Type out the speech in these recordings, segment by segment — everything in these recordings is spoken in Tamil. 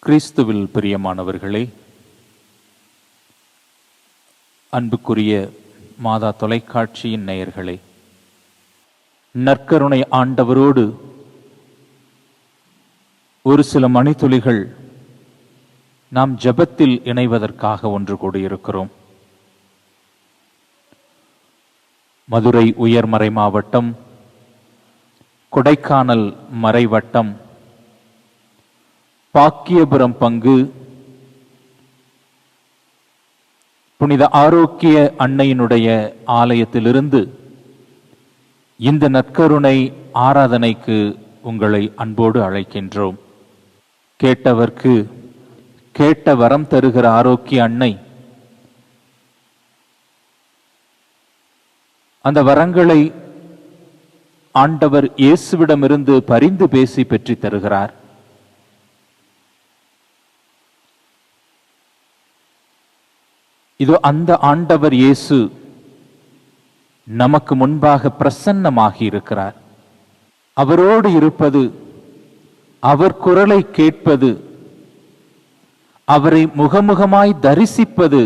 கிறிஸ்துவில் பிரியமானவர்களே, அன்புக்குரிய மாதா தொலைக்காட்சியின் நேயர்களே, நற்கருணை ஆண்டவரோடு ஒரு சில மணித்துளிகள் நாம் ஜெபத்தில் இணைவதற்காக ஒன்று கூடியிருக்கிறோம். மதுரை உயர்மறை மாவட்டம், கொடைக்கானல் மறைவட்டம், பாக்கியபுரம் பங்கு புனித ஆரோக்கிய அன்னையினுடைய ஆலயத்திலிருந்து இந்த நற்கருணை ஆராதனைக்கு உங்களை அன்போடு அழைக்கின்றோம். கேட்டவர்க்கு கேட்ட வரம் தருகிற ஆரோக்கிய அன்னை அந்த வரங்களை ஆண்டவர் இயேசுவிடமிருந்து பரிந்து பேசி பெற்று தருகிறார். இதோ அந்த ஆண்டவர் இயேசு நமக்கு முன்பாக பிரசன்னமாகி இருக்கிறார். அவரோடு இருப்பது, அவர் குரலை கேட்பது, அவரை முகமுகமாய் தரிசிப்பது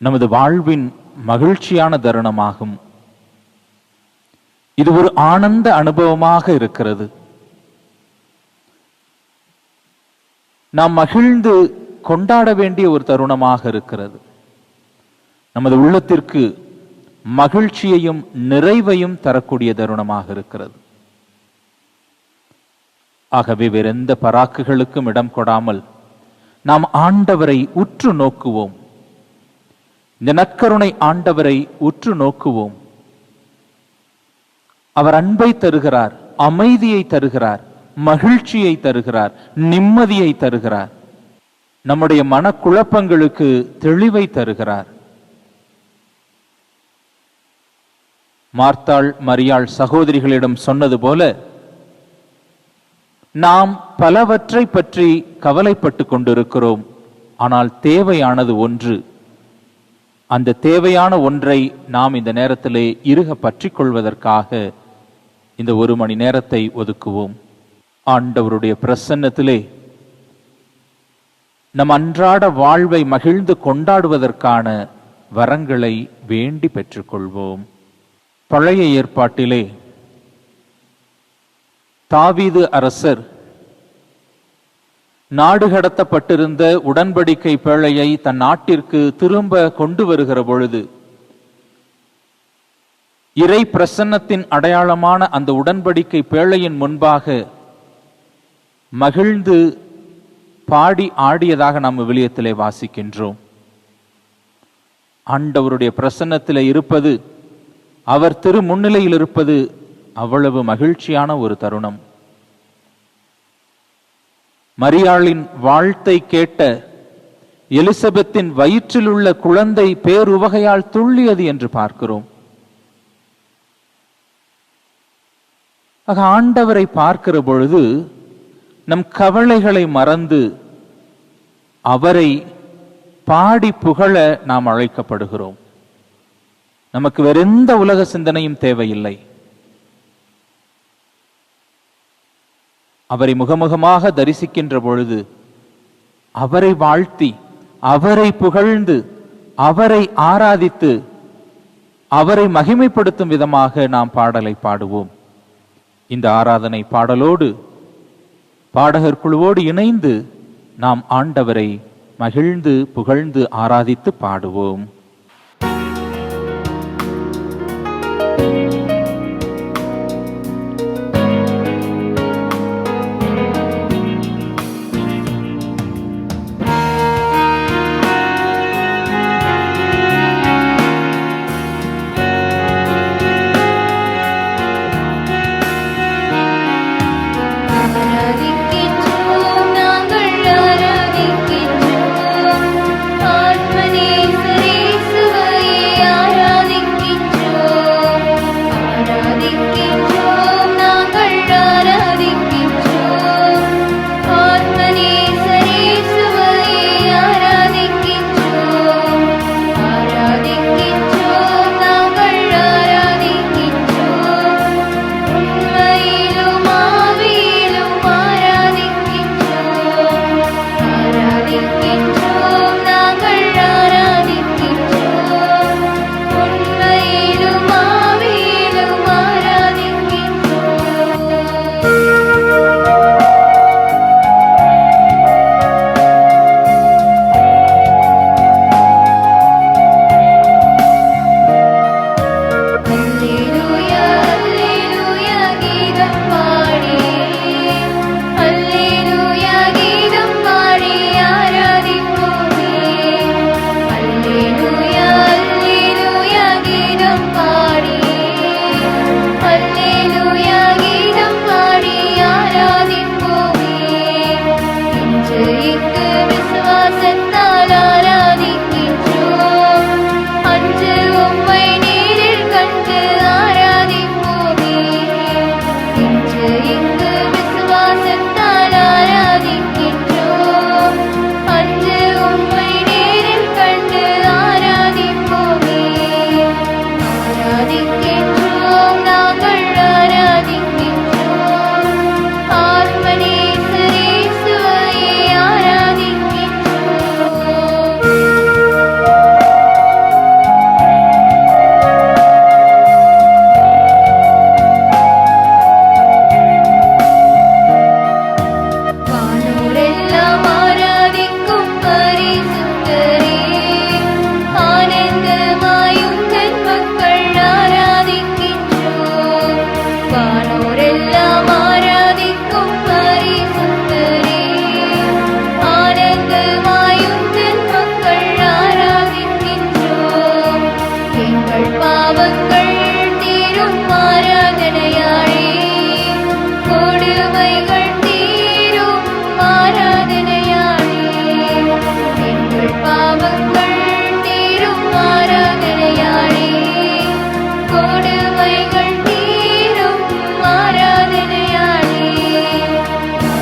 நமது வாழ்வின் மகிழ்ச்சியான தருணமாகும். இது ஒரு ஆனந்த அனுபவமாக இருக்கிறது. நாம் மகிழ்ந்து கொண்டாட வேண்டிய ஒரு தருணமாக இருக்கிறது. நமது உள்ளத்திற்கு மகிழ்ச்சியையும் நிறைவையும் தரக்கூடிய தருணமாக இருக்கிறது. ஆகவே வேறெந்த பராக்குகளுக்கும் இடம் கொடாமல் நாம் ஆண்டவரை உற்று நோக்குவோம். இந்த நற்கருணை ஆண்டவரை உற்று நோக்குவோம். அவர் அன்பை தருகிறார், அமைதியை தருகிறார், மகிழ்ச்சியை தருகிறார், நிம்மதியை தருகிறார். நம்முடைய மனக்குழப்பங்களுக்கு தெளிவை தருகிறார். மார்த்தாள் மரியாள் சகோதரிகளிடம் சொன்னது போல, நாம் பலவற்றை பற்றி கவலைப்பட்டு கொண்டிருக்கிறோம். ஆனால் தேவையானது ஒன்று. அந்த தேவையான ஒன்றை நாம் இந்த நேரத்திலே இறுக பற்றி கொள்வதற்காக இந்த 1 மணி நேரத்தை ஒதுக்குவோம். ஆண்டவருடைய பிரசன்னத்திலே நம் அன்றாட வாழ்வை மகிழ்ந்து கொண்டாடுவதற்கான வரங்களை வேண்டி பெற்றுக்கொள்வோம். பழைய ஏற்பாட்டிலே தாவீது அரசர் நாடு கடத்தப்பட்டிருந்த உடன்படிக்கை பேழையை தன் நாட்டிற்கு திரும்ப கொண்டு வருகிற பொழுது, இறை பிரசன்னத்தின் அடையாளமான அந்த உடன்படிக்கை பேழையின் முன்பாக மகிழ்ந்து பாடி ஆடியதாக நாம் விவிலியத்திலே வாசிக்கின்றோம். ஆண்டவருடைய பிரசன்னத்திலே இருப்பது, அவர் திரு முன்னிலையில் இருப்பது அவ்வளவு மகிழ்ச்சியான ஒரு தருணம். மரியாளின் வாழ்த்தை கேட்ட எலிசபெத்தின் வயிற்றில் உள்ள குழந்தை பேருவகையால் துள்ளியது என்று பார்க்கிறோம். ஆண்டவரை பார்க்கிற பொழுது நம் கவலைகளை மறந்து அவரை பாடி புகழ நாம் அழைக்கப்படுகிறோம். நமக்கு வேறெந்த உலக சிந்தனையும் தேவையில்லை. அவரை முகமுகமாக தரிசிக்கின்ற பொழுது அவரை வாழ்த்தி, அவரை புகழ்ந்து, அவரை ஆராதித்து, அவரை மகிமைப்படுத்தும் விதமாக நாம் பாடலை பாடுவோம். இந்த ஆராதனை பாடலோடு பாடகர் குழுவோடு இணைந்து நாம் ஆண்டவரை மகிழ்ந்து புகழ்ந்து ஆராதித்து பாடுவோம். ஆராதிக்கின்றோம், நாங்கள் ஆராதிக்கின்றோம், ஆத்மநேசரே எல்லாம் ஆராதிக்கும் பரிசுத்தரே. ஆனந்தமாயுந்தன் மக்கள் ஆராதிக்கின்றோம். எங்கள் பாவங்கள் தீரும் ஆராதனையாளே. கொடுமைகள் தீரும் ஆராதனையாளே. எங்கள் பாவங்கள் தீரும் ஆராதனையாளே. கொடுமைகள் தீரும் ஆராதனையாளே.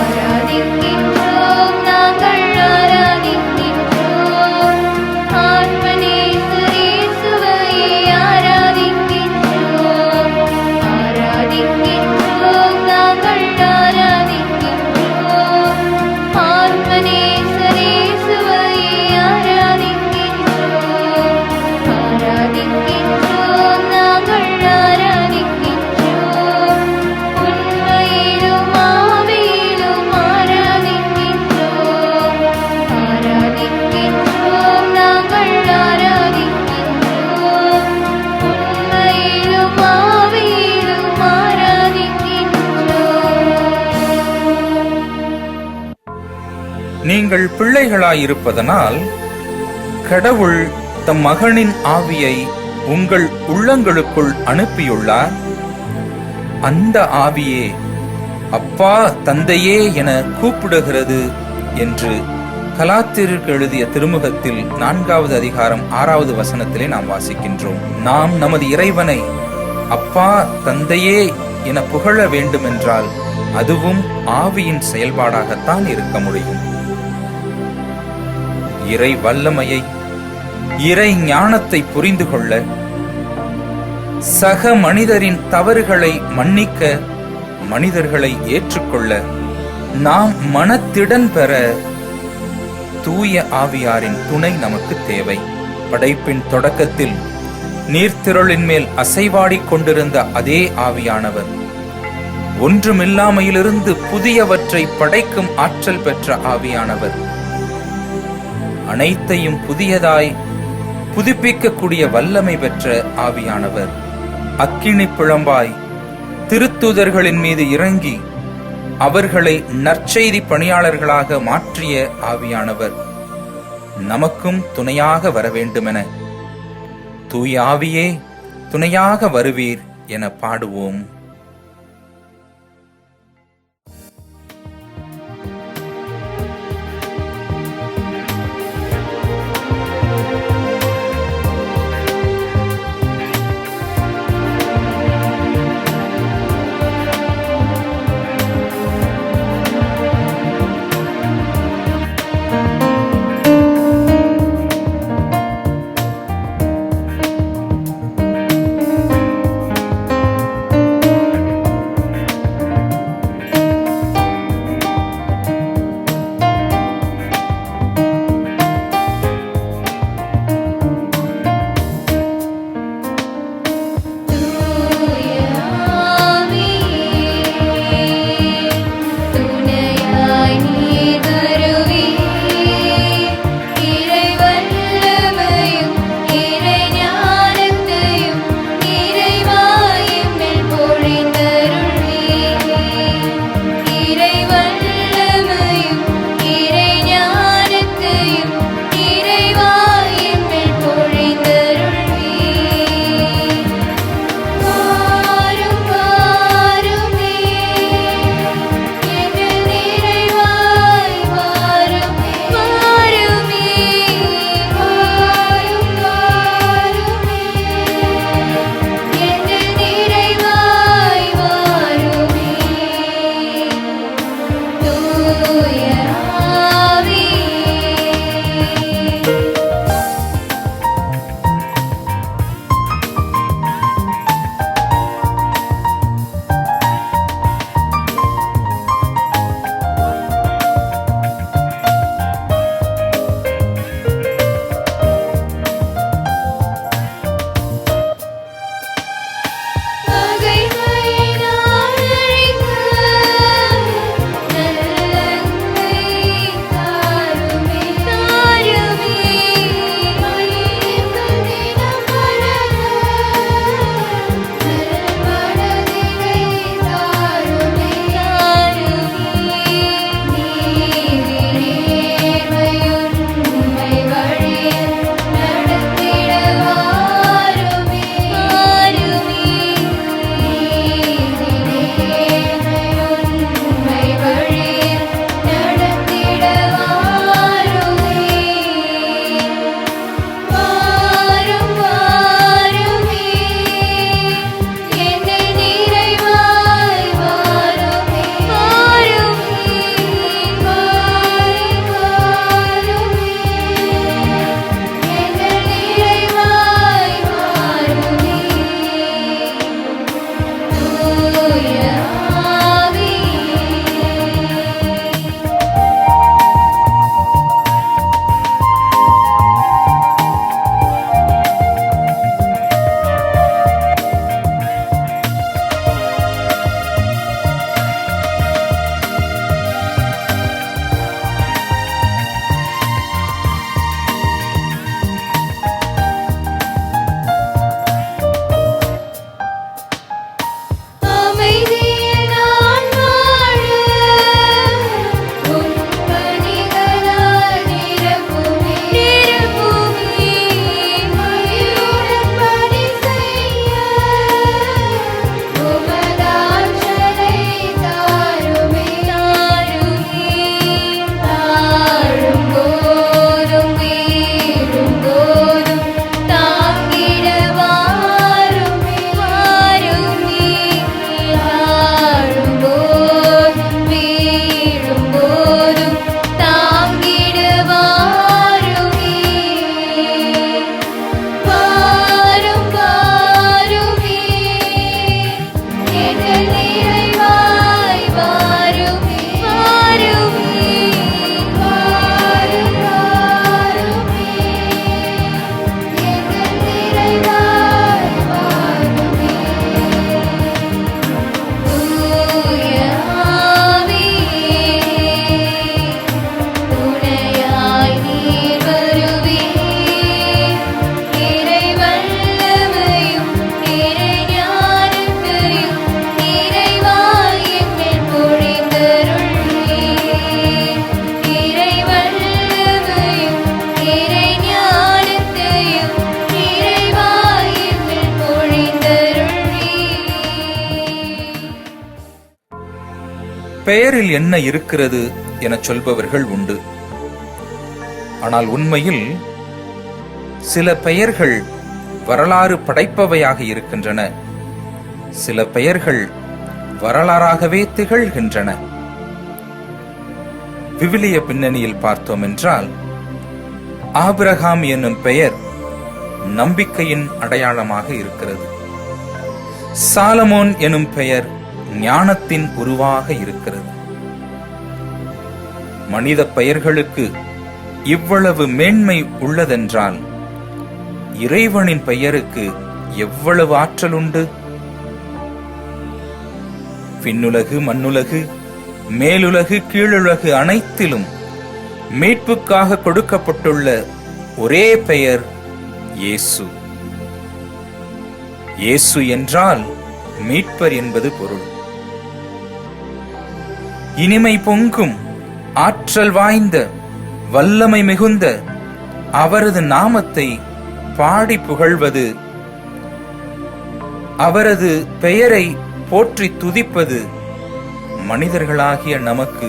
ஆராதிக்கின்றோம், நாங்கள் ஆராதிக்கின்றோம். ஆத்மநேசரேசுவை ஆராதிக்கின்றோம். ஆராதிக்கின்றோம், நாங்கள் ஆராதிக்கின்றோம். ஆத்மநேசரேசுவை ஆராதிக்கின்றோம். ஆராதிக்கின்றோம், நாங்கள் ஆராதிக்கின்றோம். உண்மையிலும் ஆவியிலும் ஆராதிக்கின்றோம். ஆராதிக்கின்றோம், நாங்கள் ஆராதிக்கின்றோம். உண்மையிலும் ஆவியிலும் ஆராதிக்கின்றோம். நீங்கள் பிள்ளைகளாயிருப்பதனால் கடவுள் தம் மகனின் ஆவியை உங்கள் உள்ளங்களுக்குள் அனுப்பியுள்ளார். அந்த ஆவியே அப்பா தந்தையே என கூப்பிடுகிறது என்று கலாத்தியருக்கு எழுதிய திருமுகத்தில் 4வது அதிகாரம் 6வது வசனத்திலே நாம் வாசிக்கின்றோம். நாம் நமது இறைவனை அப்பா தந்தையே என புகழ வேண்டுமென்றால் அதுவும் ஆவியின் செயல்பாடாகத்தான் இருக்க முடியும். இறை வல்லமையை, இறை ஞானத்தை புரிந்து கொள்ள, சக மனிதரின் தவறுகளை மன்னிக்க, மனிதர்களை ஏற்றுக்கொள்ள, நாம் மனத்திடன் பெற தூய ஆவியாரின் துணை நமக்கு தேவை. படைப்பின் தொடக்கத்தில் நீர்த்திரளின் மேல் அசைவாடிக் கொண்டிருந்த அதே ஆவியானவர் ஒன்றுமில்லாமையிலிருந்து புதியவற்றை படைக்கும் ஆற்றல் பெற்ற ஆவியானவர், அனைத்தையும் புதியதாய் புதுப்பிக்கக்கூடிய வல்லமை பெற்ற ஆவியானவர், அக்கினி பிழம்பாய் திருத்தூதர்களின் மீது இறங்கி அவர்களை நற்செய்தி பணியாளர்களாக மாற்றிய ஆவியானவர் நமக்கும் துணையாக வர வேண்டுமென தூய ஆவியே துணையாக வருவீர் என பாடுவோம். பெயரில் என்ன இருக்கிறது எனச் சொல்பவர்கள் உண்டு. ஆனால் உண்மையில் சில பெயர்கள் வரலாறு படைப்பவையாக இருக்கின்றன. சில பெயர்கள் வரலாறாகவே திகழ்கின்றன. விவிலிய பின்னணியில் பார்த்தோம் என்றால், ஆபிரகாம் என்னும் பெயர் நம்பிக்கையின் அடையாளமாக இருக்கிறது. சாலமோன் எனும் பெயர் ஞானத்தின் உருவாக இருக்கிறது. மனித பெயர்களுக்கு இவ்வளவு மேன்மை உள்ளதென்றால், இறைவனின் பெயருக்கு எவ்வளவு ஆற்றல் உண்டு! விண்ணுலகு, மண்ணுலகு, மேலுலகு, கீழுலகு அனைத்திலும் மீட்புக்காக கொடுக்கப்பட்டுள்ள ஒரே பெயர் இயேசு. இயேசு என்றால் மீட்பர் என்பது பொருள். இனிமை பொங்கும், ஆற்றல் வாய்ந்த, வல்லமை மிகுந்த அவரது நாமத்தை பாடி புகழ்வது, அவரது பெயரை போற்றி துதிப்பது மனிதர்களாகிய நமக்கு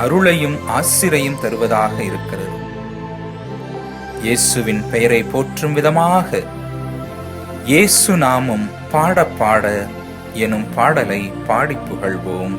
அருளையும் ஆசிரையும் தருவதாக இருக்கிறது. இயேசுவின் பெயரை போற்றும் விதமாக இயேசு நாமம் பாட பாட எனும் பாடலை பாடி புகழ்வோம்.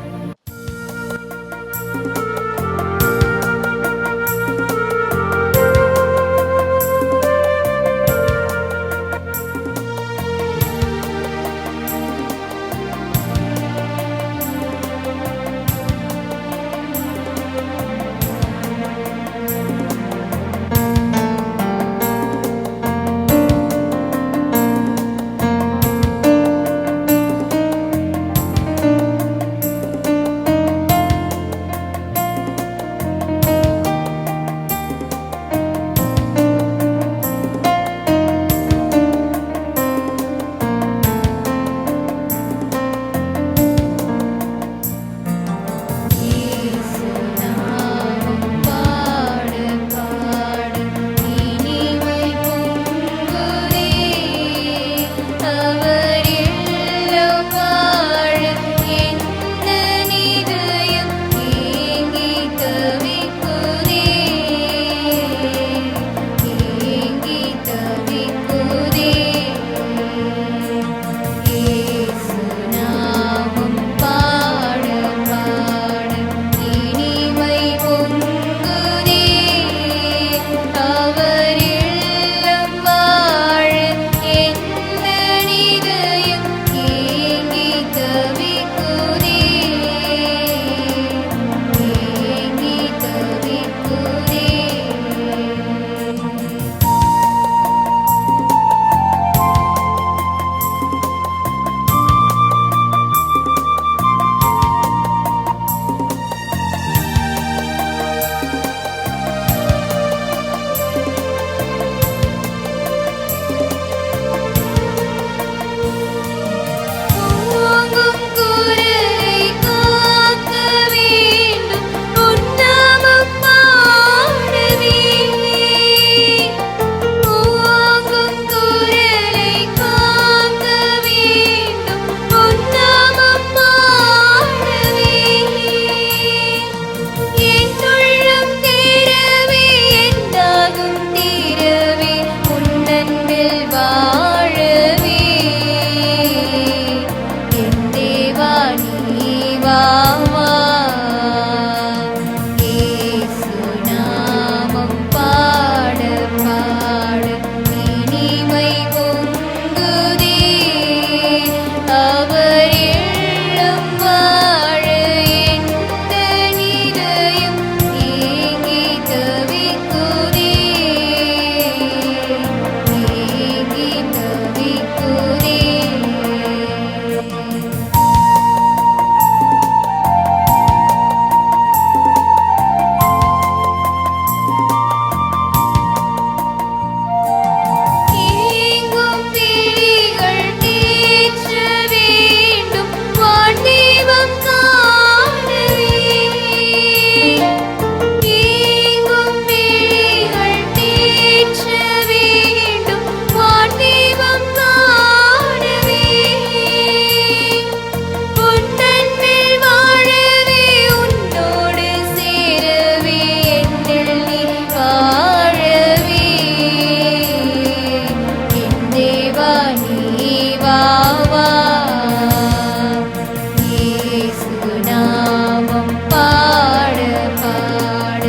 இயேசு நாமம் பாட பாட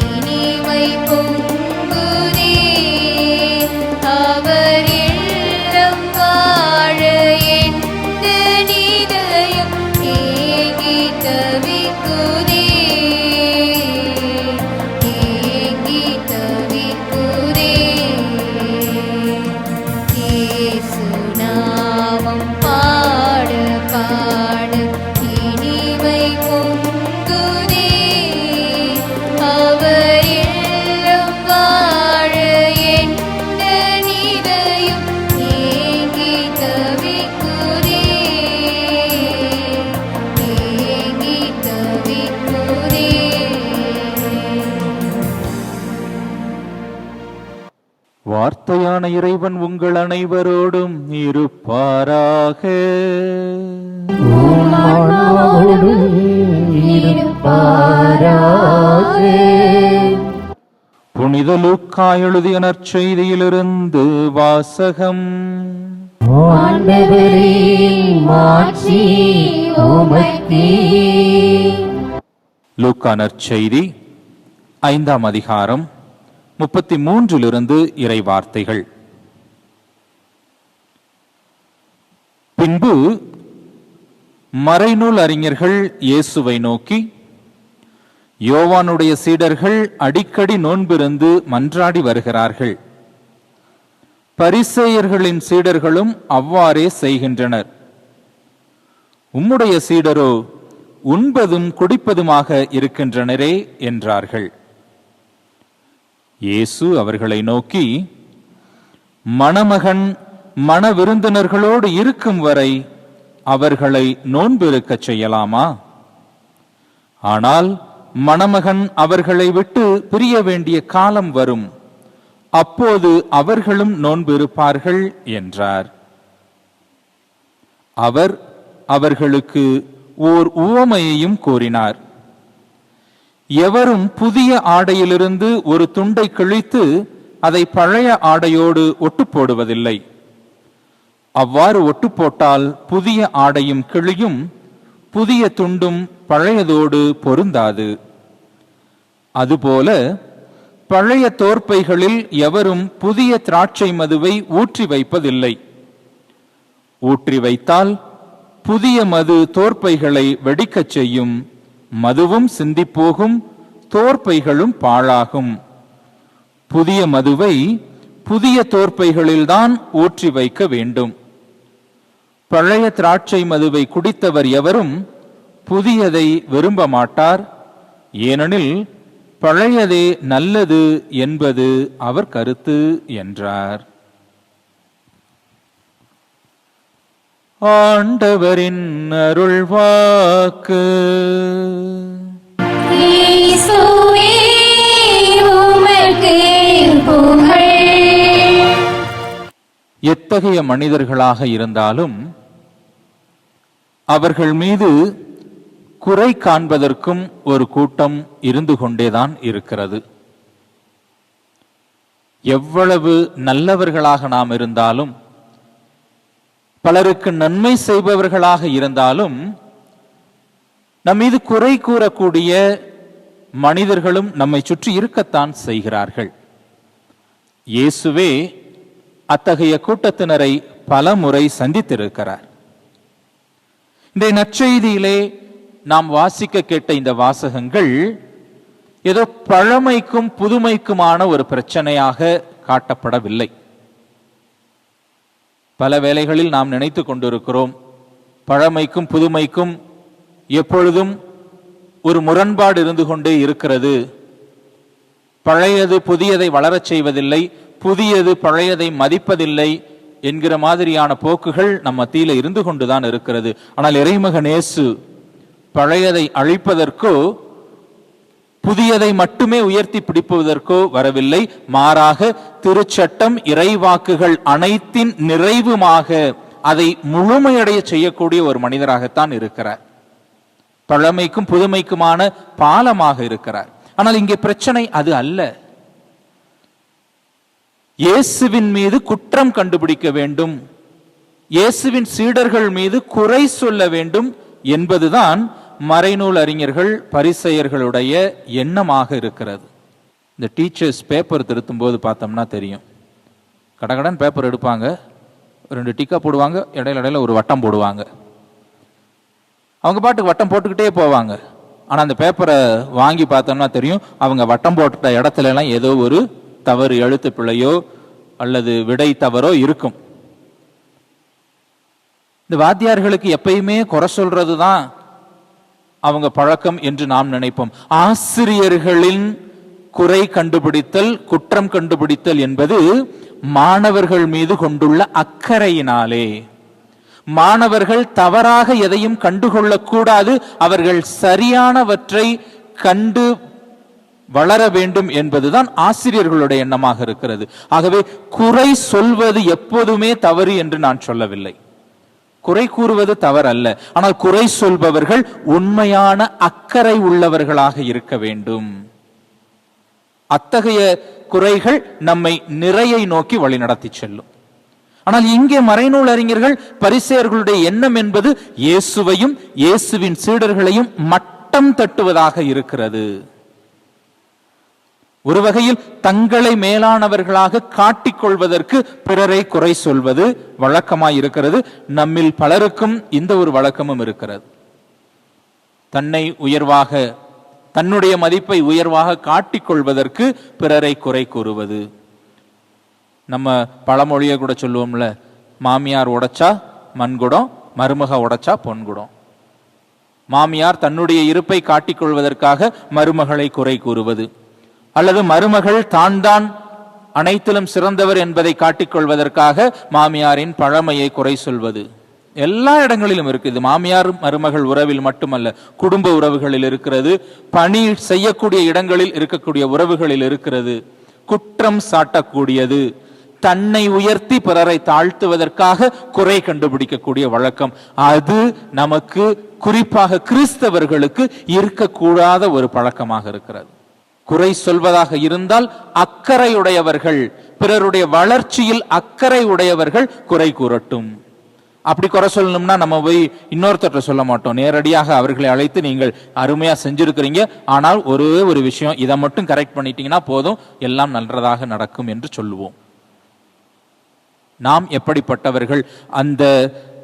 இனிமை பொங்குதே. அவர் இல்லம் வாழ எந்த நிதயம் ஏங்கி தவிக்குதே, ஏங்கி தவிக்குதே. இயேசு நாமம் பாட பாட இனிமை பொங்குதே. அவர் இல்லம் வாழ எந்த நிதயம் ஏங்கி தவிக்குதே, ஏங்கி தவிக்குதே. வார்த்தையான இறைவன் உங்கள் அனைவரோடும் இருப்பாராக. புனித லூக்கா எழுதிய நற்செய்தியிலிருந்து வாசகம். ஆண்டவரே, மாட்சி உமக்கே. லூக்கா நற்செய்தி 5ஆம் அதிகாரம் 33 இறை வார்த்தைகள். பின்பு மறைநூல் அறிஞர்கள் இயேசுவை நோக்கி, யோவானுடைய சீடர்கள் அடிக்கடி நோன்பிருந்து மன்றாடி வருகிறார்கள், பரிசேயர்களின் சீடர்களும் அவ்வாறே செய்கின்றனர், உம்முடைய சீடரோ உண்பதும் குடிப்பதுமாக இருக்கின்றனரே என்றார்கள். இயேசு அவர்களை நோக்கி, மணமகன் மணவிருந்தினர்களோடு இருக்கும் வரை அவர்களை நோன்பிருக்கச் செய்யலாமா? ஆனால் மணமகன் அவர்களை விட்டு பிரிய வேண்டிய காலம் வரும், அப்போது அவர்களும் நோன்பிருப்பார்கள் என்றார். அவர் அவர்களுக்கு ஓர் உவமையையும் கூறினார். எவரும் புதிய ஆடையிலிருந்து ஒரு துண்டை கிழித்து அதை பழைய ஆடையோடு ஒட்டு போடுவதில்லை. அவ்வாறு ஒட்டு போட்டால் புதிய ஆடையும் கிழியும், புதிய துண்டும் பழையதோடு பொருந்தாது. அதுபோல பழைய தோற்பைகளில் எவரும் புதிய திராட்சை மதுவை ஊற்றி வைப்பதில்லை. ஊற்றி வைத்தால் புதிய மது தோற்பைகளை வெடிக்கச் செய்யும், மதுவும் சிந்திப்போகும், தோற்பைகளும் பாழாகும். புதிய மதுவை புதிய தோற்பைகளில்தான் ஊற்றி வைக்க வேண்டும். பழைய திராட்சை மதுவை குடித்தவர் எவரும் புதியதை விரும்ப மாட்டார், ஏனெனில் பழையதே நல்லது என்பது அவர் கருத்து என்றார். ஆண்டவரின் அருள்வாக்கு. இயேசுவே, உமக்கு புகழ். எத்தகைய மனிதர்களாக இருந்தாலும் அவர்கள் மீது குறை காண்பதற்கும் ஒரு கூட்டம் இருந்து கொண்டேதான் இருக்கிறது. எவ்வளவு நல்லவர்களாக நாம் இருந்தாலும், பலருக்கு நன்மை செய்பவர்களாக இருந்தாலும், நம் மீது குறை கூறக்கூடிய மனிதர்களும் நம்மை சுற்றி இருக்கத்தான் செய்கிறார்கள். இயேசுவே அத்தகைய கூட்டத்தினரை பல முறை சந்தித்திருக்கிறார். இந்த நற்செய்தியிலே நாம் வாசிக்க கேட்ட இந்த வாசகங்கள் ஏதோ பழமைக்கும் புதுமைக்குமான ஒரு பிரச்சனையாக காட்டப்படவில்லை. பல வேளைகளில் நாம் நினைத்து கொண்டிருக்கிறோம், பழமைக்கும் புதுமைக்கும் எப்பொழுதும் ஒரு முரண்பாடு இருந்து கொண்டே இருக்கிறது. பழையது புதியதை வளரச் செய்வதில்லை, புதியது பழையதை மதிப்பதில்லை என்கிற மாதிரியான போக்குகள் நம் மத்தியில இருந்து கொண்டுதான் இருக்கிறது. ஆனால் இறைமகன் இயேசு பழையதை அழிப்பதற்கோ புதியதை மட்டுமே உயர்த்தி பிடிப்பதற்கோ வரவில்லை. மாறாக திருச்சட்டம், இறைவாக்குகள் அனைத்தின் நிறைவுமாக அதை முழுமையடைய செய்யக்கூடிய ஒரு மனிதராகத்தான் இருக்கிறார். பழமைக்கும் புதுமைக்குமான பாலமாக இருக்கிறார். ஆனால் இங்கே பிரச்சனை அது அல்ல. இயேசுவின் மீது குற்றம் கண்டுபிடிக்க வேண்டும், இயேசுவின் சீடர்கள் மீது குறை சொல்ல வேண்டும், என்பதுதான் மறைநூல் அறிஞர்கள் பரிசேயர்களுடைய எண்ணமாக இருக்கிறது. இந்த டீச்சர்ஸ் பேப்பர் திருத்தும் போது பார்த்தோம்னா தெரியும், கடகடன் பேப்பர் எடுப்பாங்க, 2 டிக்கா போடுவாங்க, இடையில ஒரு வட்டம் போடுவாங்க. அவங்க பாட்டுக்கு வட்டம் போட்டுக்கிட்டே போவாங்க. ஆனால் அந்த பேப்பரை வாங்கி பார்த்தோம்னா தெரியும், அவங்க வட்டம் போட்ட இடத்துல எல்லாம் ஏதோ ஒரு தவறு, எழுத்து பிழையோ அல்லது விடை தவறோ இருக்கும். இந்த வாத்தியார்களுக்கு எப்பயுமே குறை சொல்றது தான் அவங்க பழக்கம் என்று நாம் நினைப்போம். ஆசிரியர்களின் குறை கண்டுபிடித்தல், குற்றம் கண்டுபிடித்தல் என்பது மாணவர்கள் மீது கொண்டுள்ள அக்கறையினாலே. மாணவர்கள் தவறாக எதையும் கண்டுகொள்ளக்கூடாது, அவர்கள் சரியானவற்றை கண்டு வளர வேண்டும் என்பதுதான் ஆசிரியர்களுடைய எண்ணமாக இருக்கிறது. ஆகவே குறை சொல்வது எப்போதுமே தவறு என்று நான் சொல்லவில்லை. குறை கூறுவது தவறல்ல. ஆனால் குறை சொல்பவர்கள் உண்மையான அக்கறை உள்ளவர்களாக இருக்க வேண்டும். அத்தகைய குறைகள் நம்மை நிறையை நோக்கி வழிநடத்தி செல்லும். ஆனால் இங்கே மறைநூல் அறிஞர்கள் பரிசேயர்களுடைய எண்ணம் என்பது இயேசுவையும் இயேசுவின் சீடர்களையும் மட்டம் தட்டுவதாக இருக்கிறது. ஒரு வகையில் தங்களை மேலானவர்களாக காட்டிக்கொள்வதற்கு பிறரை குறை சொல்வது வழக்கமாய் இருக்கிறது. நம்மில் பலருக்கும் இந்த ஒரு வழக்கமும் இருக்கிறது. தன்னை உயர்வாக, தன்னுடைய மதிப்பை உயர்வாக காட்டிக்கொள்வதற்கு பிறரை குறை கூறுவது. நம்ம பழமொழியை கூட சொல்லுவோம்ல, மாமியார் உடைச்சா மண்குடம், மருமக உடைச்சா பொன்குடம். மாமியார் தன்னுடைய இருப்பை காட்டிக்கொள்வதற்காக மருமகளை குறை கூறுவது, அல்லது மருமகள் தான் அனைத்திலும் சிறந்தவர் என்பதை காட்டிக்கொள்வதற்காக மாமியாரின் பழமையை குறை சொல்வது எல்லா இடங்களிலும் இருக்குது. மாமியார் மருமகள் உறவில் மட்டுமல்ல, குடும்ப உறவுகளில் இருக்கிறது, பணி செய்யக்கூடிய இடங்களில் இருக்கக்கூடிய உறவுகளில் இருக்கிறது. குற்றம் சாட்டக்கூடியது, தன்னை உயர்த்தி பிறரை தாழ்த்துவதற்காக குறை கண்டுபிடிக்கக்கூடிய வழக்கம், அது நமக்கு குறிப்பாக கிறிஸ்தவர்களுக்கு இருக்கக்கூடாத ஒரு பழக்கமாக இருக்கிறது. குறை சொல்வதாக இருந்தால் அக்கறையுடையவர்கள், பிறருடைய வளர்ச்சியில் அக்கறை உடையவர்கள் குறை கூறட்டும். அப்படி குறை சொல்லணும்னா நம்ம போய் இன்னொருத்தர் சொல்ல மாட்டோம், நேரடியாக அவர்களை அழைத்து நீங்கள் அருமையா செஞ்சிருக்கிறீங்க, ஆனால் ஒரே ஒரு விஷயம், இதை மட்டும் கரெக்ட் பண்ணிட்டீங்கன்னா போதும், எல்லாம் நல்லதாக நடக்கும் என்று சொல்லுவோம். நாம் எப்படிப்பட்டவர்கள்? அந்த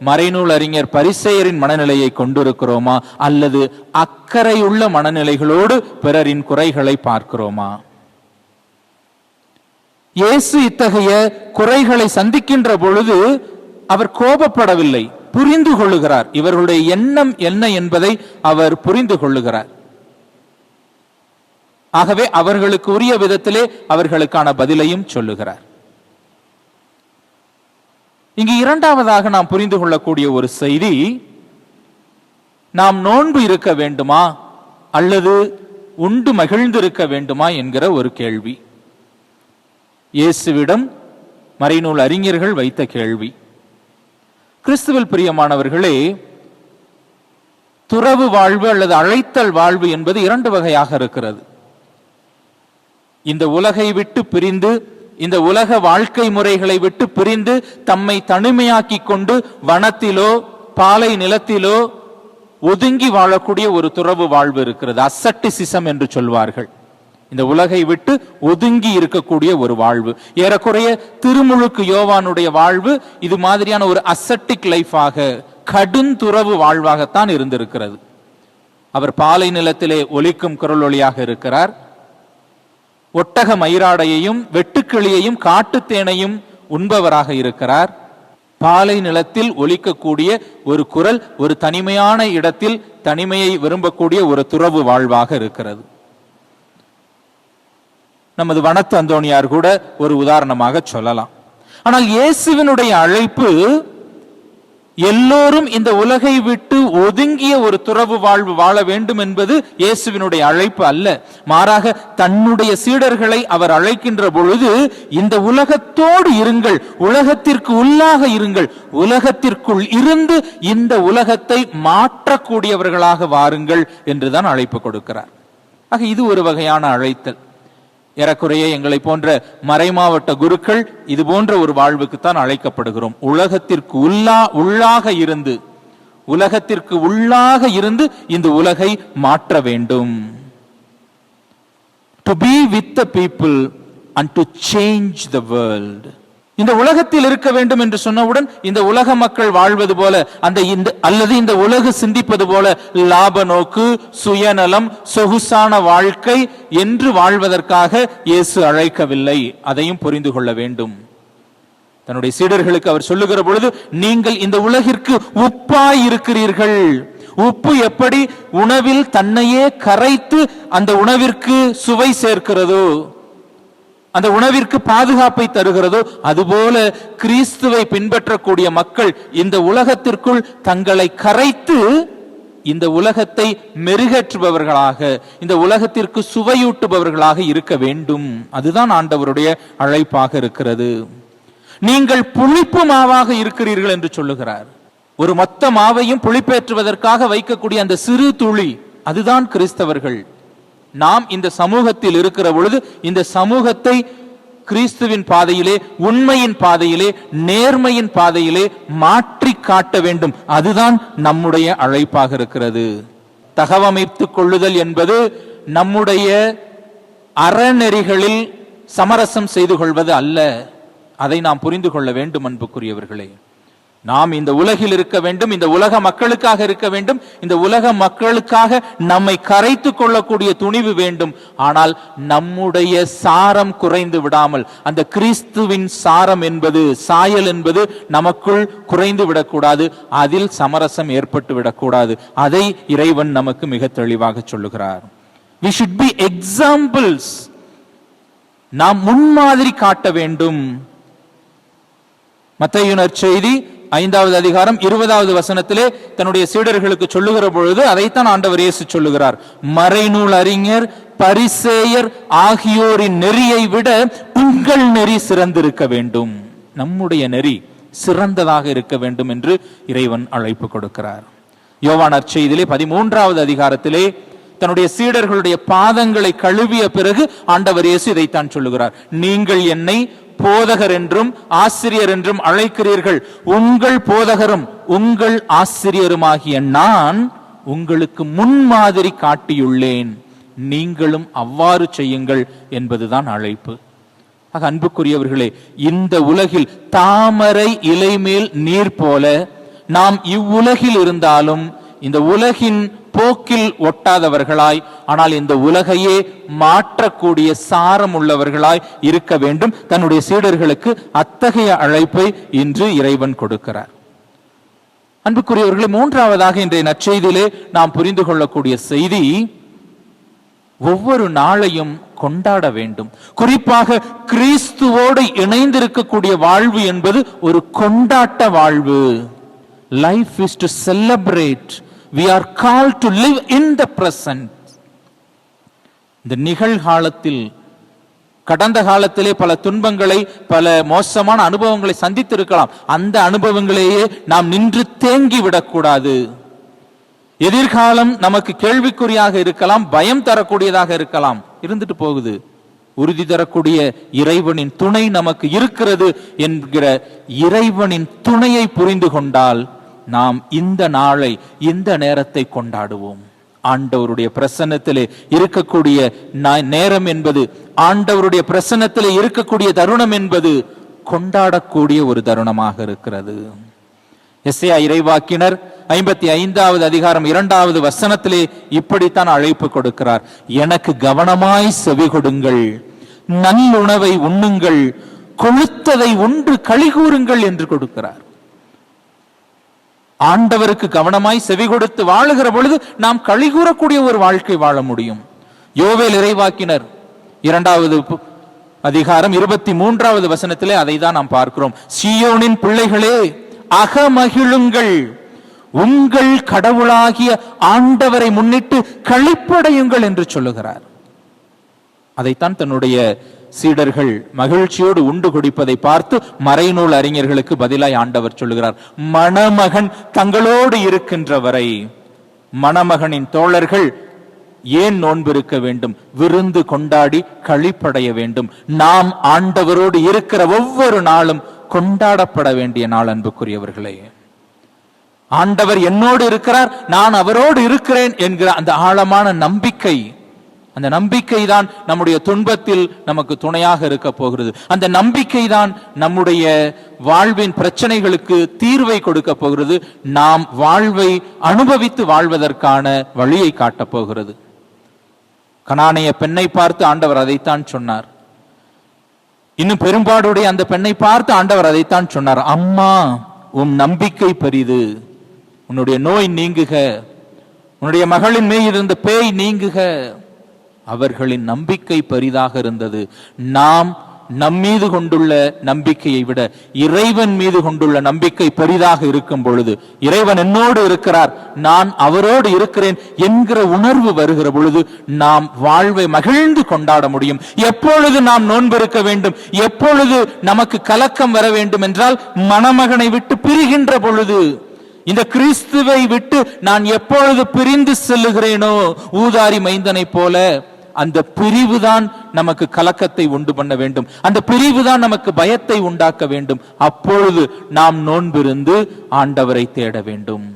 மறைநூல் அறிஞர் பரிசேயரின் மனநிலையை கொண்டிருக்கிறோமா, அல்லது அக்கறையுள்ள மனநிலைகளோடு பிறரின் குறைகளை பார்க்கிறோமா? இயேசு இத்தகைய குறைகளை சந்திக்கின்ற பொழுது அவர் கோபப்படவில்லை, புரிந்து கொள்ளுகிறார். இவர்களுடைய எண்ணம் என்ன என்பதை அவர் புரிந்து கொள்ளுகிறார். ஆகவே அவர்களுக்கு உரிய விதத்திலே அவர்களுக்கான பதிலையும் சொல்லுகிறார். இங்கு இரண்டாவதாக நாம் புரிந்து கொள்ளக்கூடிய ஒரு செய்தி, நாம் நோன்பு இருக்க வேண்டுமா அல்லது உண்டு மகிழ்ந்திருக்க வேண்டுமா என்கிற ஒரு கேள்வி. இயேசுவிடம் மறைநூல் அறிஞர்கள் வைத்த கேள்வி. கிறிஸ்துவில் பிரியமானவர்களே, துறவு வாழ்வு அல்லது அழைத்தல் வாழ்வு என்பது 2 வகையாக இருக்கிறது. இந்த உலகை விட்டு பிரிந்து, இந்த உலக வாழ்க்கை முறைகளை விட்டு பிரிந்து தம்மை தனிமையாக்கி கொண்டு வனத்திலோ பாலை நிலத்திலோ ஒதுங்கி வாழக்கூடிய ஒரு துறவு வாழ்வு இருக்கிறது. அசட்டிசிசம் என்று சொல்வார்கள். இந்த உலகை விட்டு ஒதுங்கி இருக்கக்கூடிய ஒரு வாழ்வு. ஏறக்குறைய திருமுழுக்கு யோவானுடைய வாழ்வு இது மாதிரியான ஒரு அசட்டிக் லைஃபாக, கடுந்துறவு வாழ்வாகத்தான் இருந்திருக்கிறது. அவர் பாலை நிலத்திலே ஒலிக்கும் குரல் ஒளியாக இருக்கிறார். ஒட்டக மயிராடையையும் வெட்டுக்கிளியையும் காட்டுத்தேனையும் உண்பவராக இருக்கிறார். பாலை நிலத்தில் ஒலிக்கக்கூடிய ஒரு குரல் ஒரு தனிமையான இடத்தில் தனிமையை விரும்பக்கூடிய ஒரு துறவு வாழ்வாக இருக்கிறது. நமது வனத்து அந்தோணியார் கூட ஒரு உதாரணமாக சொல்லலாம். ஆனால் இயேசுவினுடைய அழைப்பு எல்லோரும் இந்த உலகை விட்டு ஒதுங்கிய ஒரு துறவு வாழ்வு வாழ வேண்டும் என்பது இயேசுவினுடைய அழைப்பு அல்ல. மாறாக தன்னுடைய சீடர்களை அவர் அழைக்கின்ற பொழுது, இந்த உலகத்தோடு இருங்கள், உலகத்திற்கு உள்ளாக இருங்கள், உலகத்திற்குள் இருந்து இந்த உலகத்தை மாற்றக்கூடியவர்களாக வாருங்கள் என்றுதான் அழைப்பு கொடுக்கிறார். ஆக இது ஒரு வகையான அழைத்தல். ஏறக்குறைய எங்களை போன்ற மறைமாவட்ட குருக்கள் இது போன்ற ஒரு வாழ்வுக்குத்தான் அழைக்கப்படுகிறோம். உலகத்திற்கு உள்ளாக இருந்து உலகத்திற்கு உள்ளாக இருந்து இந்த உலகை மாற்ற வேண்டும். To be with the people and to change the world. இந்த உலகத்தில் இருக்க வேண்டும் என்று சொன்னவுடன் இந்த உலக மக்கள் வாழ்வது போல அல்லது இந்த உலகு சிந்திப்பது போல லாப நோக்கு, சுயநலம், சொகுசான வாழ்க்கை என்று வாழ்வதற்காக இயேசு அழைக்கவில்லை. அதையும் புரிந்து கொள்ள வேண்டும். தன்னுடைய சீடர்களுக்கு அவர் சொல்லுகிற பொழுது, நீங்கள் இந்த உலகிற்கு உப்பாய் இருக்கிறீர்கள். உப்பு எப்படி உணவில் தன்னையே கரைத்து அந்த உணவிற்கு சுவை சேர்க்கிறதோ, அந்த உணவிற்கு பாதுகாப்பை தருகிறதோ, அதுபோல கிறிஸ்துவை பின்பற்றக்கூடிய மக்கள் இந்த உலகத்திற்குள் தங்களை கரைத்து இந்த உலகத்தை மெருகேற்றுபவர்களாக, இந்த உலகத்திற்கு சுவையூட்டுபவர்களாக இருக்க வேண்டும். அதுதான் ஆண்டவருடைய அழைப்பாக இருக்கிறது. நீங்கள் புளிப்பு மாவாக இருக்கிறீர்கள் என்று சொல்லுகிறார். ஒரு மொத்த மாவையும் புளிப்பேற்றுவதற்காக வைக்கக்கூடிய அந்த சிறு துளி, அதுதான் கிறிஸ்தவர்கள். நாம் இந்த சமூகத்தில் இருக்கிற பொழுது இந்த சமூகத்தை கிறிஸ்துவின் பாதையிலே, உண்மையின் பாதையிலே, நேர்மையின் பாதையிலே மாற்றி காட்ட வேண்டும். அதுதான் நம்முடைய அழைப்பாக இருக்கிறது. தகவமைத்துக் கொள்ளுதல் என்பது நம்முடைய அறநெறிகளில் சமரசம் செய்து கொள்வது அல்ல. அதை நாம் புரிந்து கொள்ள வேண்டும். அன்புக்குரியவர்களே, நாம் இந்த உலகில் இருக்க வேண்டும், இந்த உலக மக்களுக்காக இருக்க வேண்டும், இந்த உலக மக்களுக்காக நம்மை கரைத்து கொள்ளக்கூடிய துணிவு வேண்டும். ஆனால் நம்முடைய சாரம் குறைந்து விடாமல், அந்த கிறிஸ்துவின் சாரம் என்பது, சாயல் என்பது நமக்குள் குறைந்து விடக்கூடாது. அதில் சமரசம் ஏற்பட்டு விடக்கூடாது. அதை இறைவன் நமக்கு மிக தெளிவாக சொல்லுகிறார். We should be examples. நாம் முன்மாதிரி காட்ட வேண்டும். மத்தேயு நற்செய்தி 5வது அதிகாரம் 20வது வசனத்திலே தன்னுடைய சீடர்களுக்கு சொல்லுகிற பொழுது அதைத்தான் ஆண்டவர் இயேசு சொல்லுகிறார். மறைநூல் அறிஞர், பரிசேயர் ஆகியோரின் நெறியை விட உங்கள் நெறி சிறந்திருக்க வேண்டும். நம்முடைய நெறி சிறந்ததாக இருக்க வேண்டும் என்று இறைவன் அழைப்பு கொடுக்கிறார். யோவான் நற்செய்தியிலே 13வது அதிகாரத்திலே தன்னுடைய சீடர்களுடைய பாதங்களை கழுவிய பிறகு ஆண்டவர் இயேசு இதைத்தான் சொல்லுகிறார். நீங்கள் என்னை போதகர் என்றும் ஆசிரியர் என்றும் அழைக்கிறீர்கள். உங்கள் போதகரும் உங்கள் ஆசிரியருமாகிய நான் உங்களுக்கு முன்மாதிரி காட்டியுள்ளேன். நீங்களும் அவ்வாறு செய்யுங்கள் என்பதுதான் அழைப்பு. அன்புக்குரியவர்களே, இந்த உலகில் தாமரை இலை மேல் நீர் போல நாம் இவ்வுலகில் இருந்தாலும் இந்த உலகின் போக்கில் ஒட்டாதவர்களாய், ஆனால் இந்த உலகையே மாற்றக்கூடிய சாரம் உள்ளவர்களாய் இருக்க வேண்டும். தன்னுடைய சீடர்களுக்கு அத்தகைய அழைப்பை இன்று இறைவன் கொடுக்கிறார். அன்புக்குரியவர்களே, மூன்றாவதாக இன்றைய நற்செய்தியிலே நாம் புரிந்து கொள்ளக்கூடிய செய்தி, ஒவ்வொரு நாளையும் கொண்டாட வேண்டும். குறிப்பாக கிறிஸ்துவோடு இணைந்திருக்கக்கூடிய வாழ்வு என்பது ஒரு கொண்டாட்ட வாழ்வு. Life is to celebrate. We are called to live in the present. இந்த நிகழ்காலத்தில், கடந்த காலத்திலே பல துன்பங்களை, பல மோசமான அனுபவங்களை சந்தித்திருக்கலாம். அந்த அனுபவங்களையே நாம் நின்று தேங்கி விடக்கூடாது. எதிர்காலம் நமக்கு கேள்விக்குறியாக இருக்கலாம், பயம் தரக்கூடியதாக இருக்கலாம். இருந்துட்டு போகுது. உறுதி தரக்கூடிய இறைவனின் துணை நமக்கு இருக்கிறது என்கிற இறைவனின் துணையை புரிந்து கொண்டால் நாம் இந்த நாளை, இந்த நேரத்தை கொண்டாடுவோம். ஆண்டவருடைய பிரசன்னத்திலே இருக்கக்கூடிய நேரம் என்பது, ஆண்டவருடைய பிரசன்னத்திலே இருக்கக்கூடிய தருணம் என்பது கொண்டாடக்கூடிய ஒரு தருணமாக இருக்கிறது. எஸ்ஐயா இறைவாக்கினர் 55வது அதிகாரம் 2வது வசனத்திலே இப்படித்தான் அழைப்பு கொடுக்கிறார். எனக்கு கவனமாய் செவி கொடுங்கள், நல்லுணவை உண்ணுங்கள், கொழுத்ததை உண்டு களி கூறுங்கள் என்று கொடுக்கிறார். ஆண்டவருக்கு கவனமாய் செவி கொடுத்து வாழுகிற பொழுது நாம் களி கூறக்கூடிய ஒரு வாழ்க்கை வாழ முடியும். யோவேல் இறைவாக்கினர் 2வது அதிகாரம் 23வது வசனத்திலே அதை தான் நாம் பார்க்கிறோம். சீயோனின் பிள்ளைகளே அகமகிழுங்கள், உங்கள் கடவுளாகிய ஆண்டவரை முன்னிட்டு களிப்படையுங்கள் என்று சொல்லுகிறார். அதைத்தான் தன்னுடைய சீடர்கள் மகிழ்ச்சியோடு உண்டு குடிப்பதை பார்த்து மறைநூல் அறிஞர்களுக்கு பதிலாய் ஆண்டவர் சொல்லுகிறார், மணமகன் தங்களோடு இருக்கின்ற வரை மணமகனின் தோழர்கள் ஏன் நோன்பு இருக்க வேண்டும்? விருந்து கொண்டாடி களிப்படைய வேண்டும். நாம் ஆண்டவரோடு இருக்கிற ஒவ்வொரு நாளும் கொண்டாடப்பட வேண்டிய நாள். அன்புக்குரியவர்களே, ஆண்டவர் என்னோடு இருக்கிறார், நான் அவரோடு இருக்கிறேன் என்கிற அந்த ஆழமான நம்பிக்கை, அந்த நம்பிக்கை தான் நம்முடைய துன்பத்தில் நமக்கு துணையாக இருக்க போகிறது. அந்த நம்பிக்கை தான் நம்முடைய வாழ்வின் பிரச்சனைகளுக்கு தீர்வை கொடுக்க போகிறது. நாம் வாழ்வை அனுபவித்து வாழ்வதற்கான வழியை காட்டப் போகிறது. கனானிய பெண்ணை பார்த்து ஆண்டவர் அதைத்தான் சொன்னார். இன்னும் பெரும்பாடுடைய அந்த பெண்ணை பார்த்து ஆண்டவர் அதைத்தான் சொன்னார். அம்மா, உன் நம்பிக்கை பெரிது, உன்னுடைய நோய் நீங்குக, உன்னுடைய மகளின் மேல் இருந்த பேய் நீங்குக. அவர்களின் நம்பிக்கை பெரிதாக இருந்தது. நாம் நம்மீது கொண்டுள்ள நம்பிக்கையை விட இறைவன் மீது கொண்டுள்ள நம்பிக்கை பெரிதாக இருக்கும் பொழுது, இறைவன் என்னோடு இருக்கிறார், நான் அவரோடு இருக்கிறேன் என்கிற உணர்வு வருகிற பொழுது நாம் வாழ்வை மகிழ்ந்து கொண்டாட முடியும். எப்பொழுது நாம் நோன்பிருக்க வேண்டும், எப்பொழுது நமக்கு கலக்கம் வர வேண்டும் என்றால் மணமகனை விட்டு பிரிகின்ற பொழுது. இந்த கிறிஸ்துவை விட்டு நான் எப்பொழுது பிரிந்து செல்லுகிறேனோ, ஊதாரி மைந்தனை போல, அந்த பிரிவுதான் நமக்கு கலக்கத்தை உண்டு பண்ண வேண்டும். அந்த பிரிவுதான் நமக்கு பயத்தை உண்டாக்க வேண்டும். அப்பொழுது நாம் நோன்பிருந்து ஆண்டவரை தேட வேண்டும்.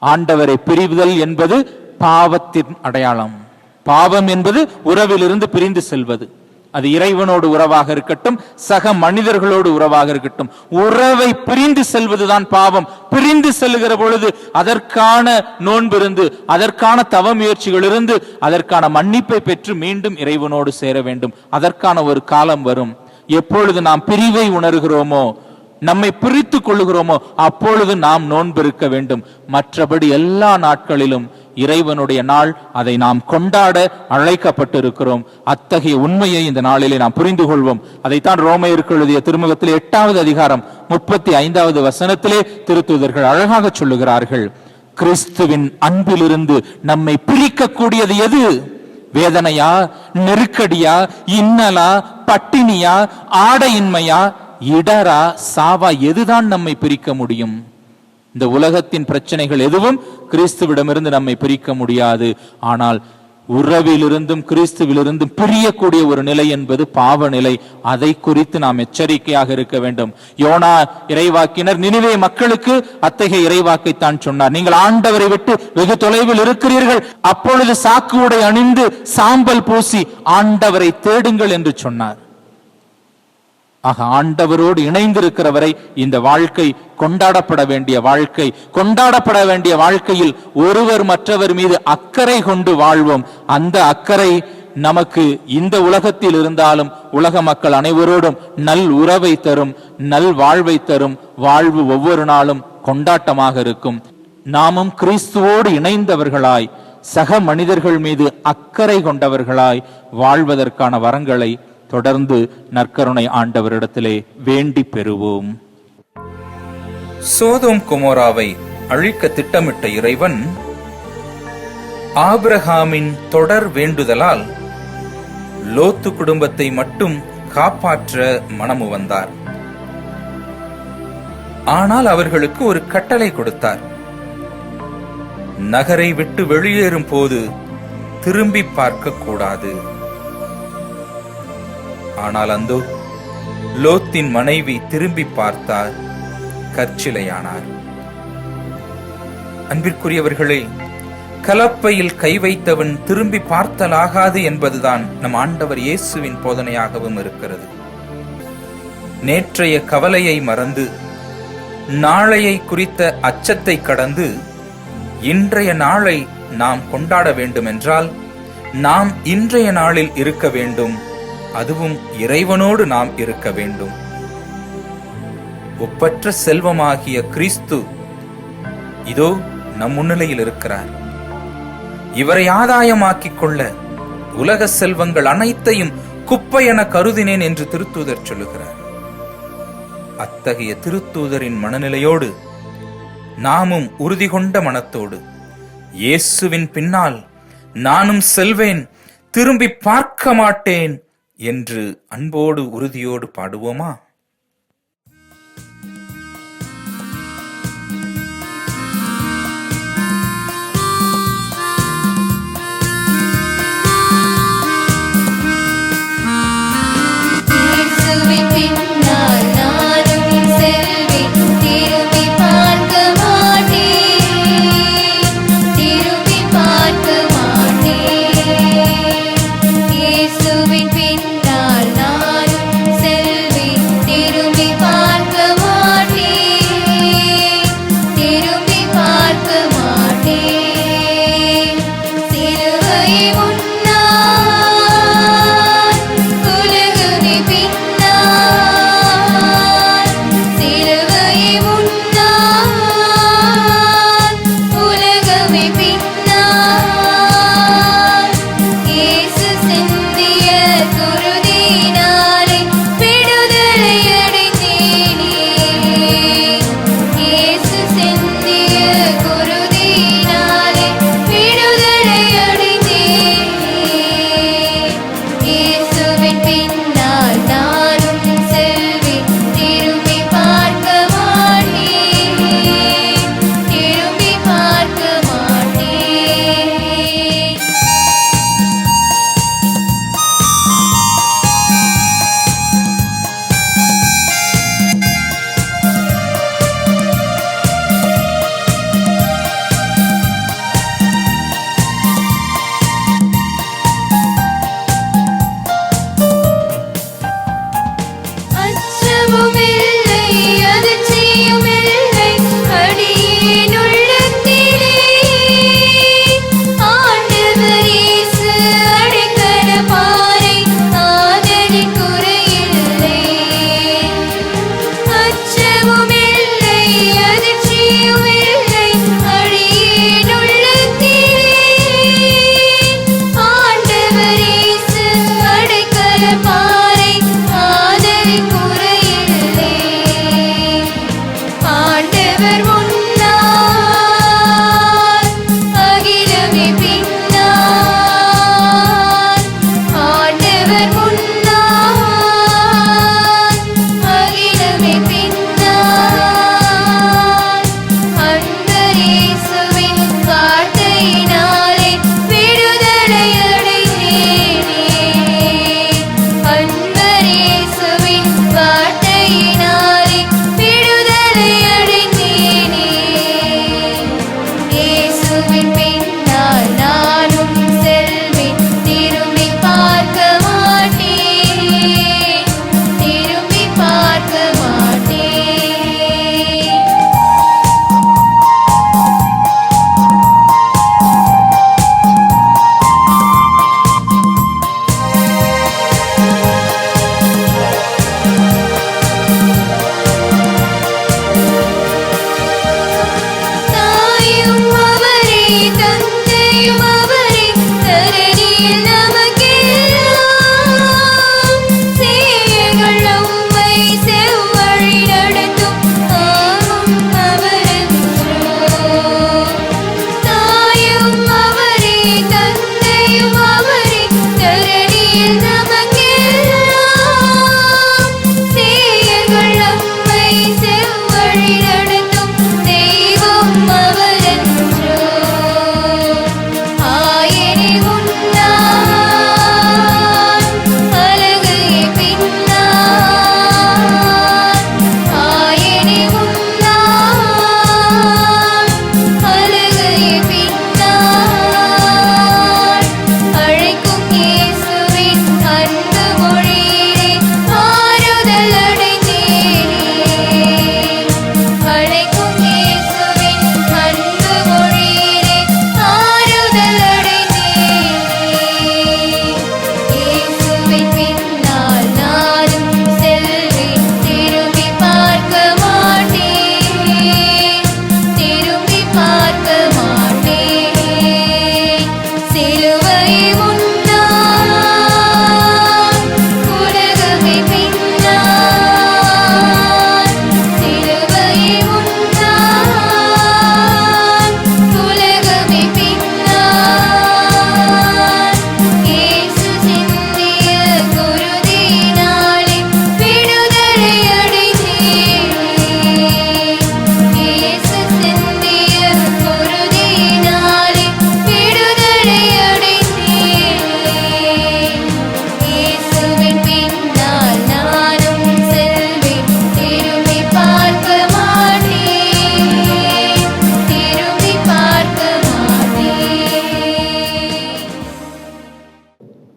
ஆண்டவரை பிரிவுதல் என்பது பாவத்தின் அடையாளம். பாவம் என்பது உறவிலிருந்து பிரிந்து செல்வது. அது இறைவனோடு உறவாக இருக்கட்டும், சக மனிதர்களோடு உறவாக இருக்கட்டும், உறவை பிரிந்து செல்வதுதான் பாவம். பிரிந்து செல்லுகிற பொழுது அதற்கான நோன்பிருந்து, அதற்கான தவ முயற்சிகள் இருந்து, அதற்கான மன்னிப்பை பெற்று மீண்டும் இறைவனோடு சேர வேண்டும். அதற்கான ஒரு காலம் வரும். எப்பொழுது நாம் பிரிவை உணர்கிறோமோ, நம்மை பிரித்து கொள்ளுகிறோமோ, அப்பொழுது நாம் நோன்பிருக்க வேண்டும். மற்றபடி எல்லா நாட்களிலும் இறைவனுடைய நாள், அதை நாம் கொண்டாட அழைக்கப்பட்டிருக்கிறோம். அத்தகைய உண்மையை இந்த நாளிலே நாம் புரிந்து கொள்வோம். அதைத்தான் ரோமையருக்கு எழுதிய திருமுகத்திலே 8வது அதிகாரம் 35வது வசனத்திலே திருத்தூதர்கள் அழகாக சொல்லுகிறார்கள். கிறிஸ்துவின் அன்பிலிருந்து நம்மை பிரிக்கக்கூடியது எது? வேதனையா, நெருக்கடியா, இன்னலா, பட்டினியா, ஆடையின்மையா, இடரா, சாவா? எதுதான் நம்மை பிரிக்க முடியும்? இந்த உலகத்தின் பிரச்சனைகள் எதுவும் கிறிஸ்துவிடமிருந்து நம்மை பிரிக்க முடியாது. ஆனால் உறவிலிருந்தும் கிறிஸ்துவிலிருந்தும் பிரியக்கூடிய ஒரு நிலை என்பது பாவ நிலை. அதை குறித்து நாம் எச்சரிக்கையாக இருக்க வேண்டும். யோனா இறைவாக்கினர் நினிவே மக்களுக்கு அத்தகைய இறைவாக்கைத்தான் சொன்னார். நீங்கள் ஆண்டவரை விட்டு வெகு தொலைவில் இருக்கிறீர்கள், அப்பொழுது சாக்கு உடை அணிந்து சாம்பல் பூசி ஆண்டவரை தேடுங்கள் என்று சொன்னார். ஆக ஆண்டவரோடு இணைந்திருக்கிறவரை இந்த வாழ்க்கை கொண்டாடப்பட வேண்டிய வாழ்க்கை. கொண்டாடப்பட வேண்டிய வாழ்க்கையில் ஒருவர் மற்றவர் மீது அக்கறை கொண்டு வாழ்வோம். அந்த அக்கறை நமக்கு இந்த உலகத்தில் இருந்தாலும் உலக மக்கள் அனைவரோடும் நல் உறவை தரும், நல் வாழ்வை தரும். வாழ்வு ஒவ்வொரு நாளும் கொண்டாட்டமாக இருக்கும். நாமும் கிறிஸ்துவோடு இணைந்தவர்களாய், சக மனிதர்கள் மீது அக்கறை கொண்டவர்களாய் வாழ்வதற்கான வரங்களை தொடர்ந்து நற்கருணை ஆண்டவரிடத்திலே வேண்டி பெறுவோம். சோதோம் கொமோராவை அழிக்க திட்டமிட்ட இறைவன் ஆபிரகாமின் தொடர் வேண்டுதலால் லோத்து குடும்பத்தை மட்டும் காப்பாற்ற மனமு வந்தார். ஆனால் அவர்களுக்கு ஒரு கட்டளை கொடுத்தார். நகரை விட்டு வெளியேறும் போது திரும்பி பார்க்க கூடாது. ஆனால் அந்தோ லோத்தின் மனைவி திரும்பி பார்த்தார், கற்சிலையானார். அன்பிற்குரியவர்களே, கலப்பையில் கை வைத்தவன் திரும்பி பார்த்தலாகாது என்பதுதான் நம் ஆண்டவர் இயேசுவின் போதனையாகவும் இருக்கிறது. நேற்றைய கவலையை மறந்து, நாளையை குறித்த அச்சத்தை கடந்து இன்றைய நாளை நாம் கொண்டாட வேண்டும் என்றால் நாம் இன்றைய நாளில் இருக்க வேண்டும். அதுவும் இறைவனோடு நாம் இருக்க வேண்டும். ஒப்பற்ற செல்வமாகிய கிறிஸ்து இதோ நம் முன்னிலையில் இருக்கிறார். இவரை ஆதாயமாக்கிக் கொள்ள உலக செல்வங்கள் அனைத்தையும் குப்பை என கருதினேன் என்று திருத்தூதர் சொல்லுகிறார். அத்தகைய திருத்தூதரின் மனநிலையோடு நாமும் உறுதி கொண்ட மனத்தோடு இயேசுவின் பின்னால் நானும் செல்வேன், திரும்பி பார்க்க மாட்டேன் என்று அன்போடு உறுதியோடு பாடுவோமா? பின்னால் நானும் செல்வேன், திரும்பி பார்க்க மாட்டேன்.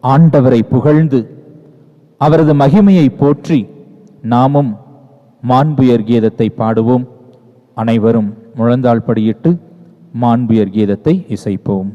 ஆண்டவரை புகழ்ந்து அவரது மகிமையை போற்றி நாமும் மாண்புயர் கீதத்தை பாடுவோம். அனைவரும் முழந்தாள் படியிட்டு மாண்புயர் கீதத்தை இசைப்போம்.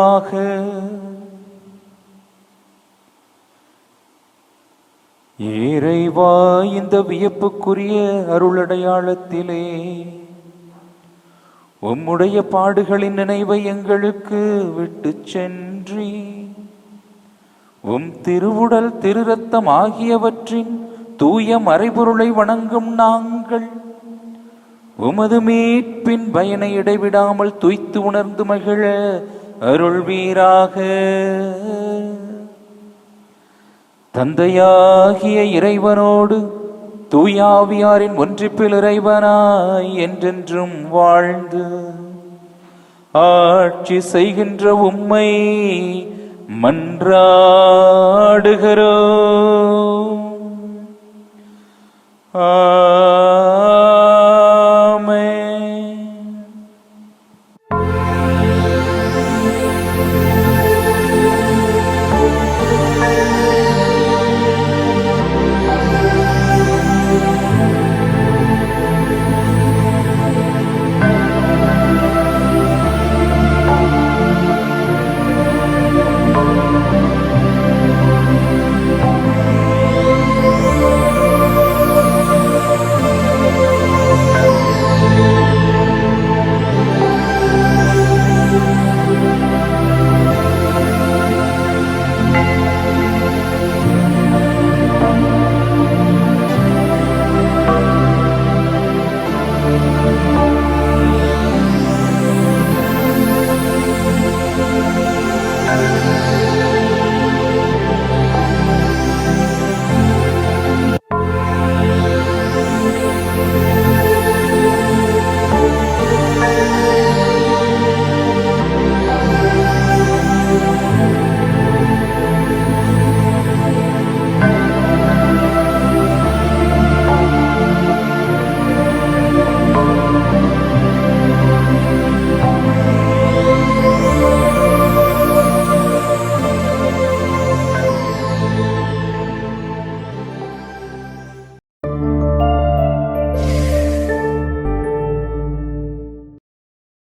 மன்றாடுவோமாக. இறைவா, இந்த வியப்புக்குரிய அருளடையாளத்திலே உம்முடைய பாடுகளின் நினைவை எங்களுக்கு விட்டு சென்றி உம் திருவுடல் திருரத்தம் ஆகியவற்றின் தூய மறைபொருளை வணங்கும் நாங்கள் உமது மீட்பின் பயனை இடைவிடாமல் துய்த்து உணர்ந்து மகிழ அருள்வீராக. தந்தையாகிய இறைவனோடு தூயாவியாரின் ஒன்றிப்பில் இறைவனாய் என்றென்றும் வாழ்ந்து ஆட்சி செய்கின்ற உம்மை மன்றாடுகிறோம்.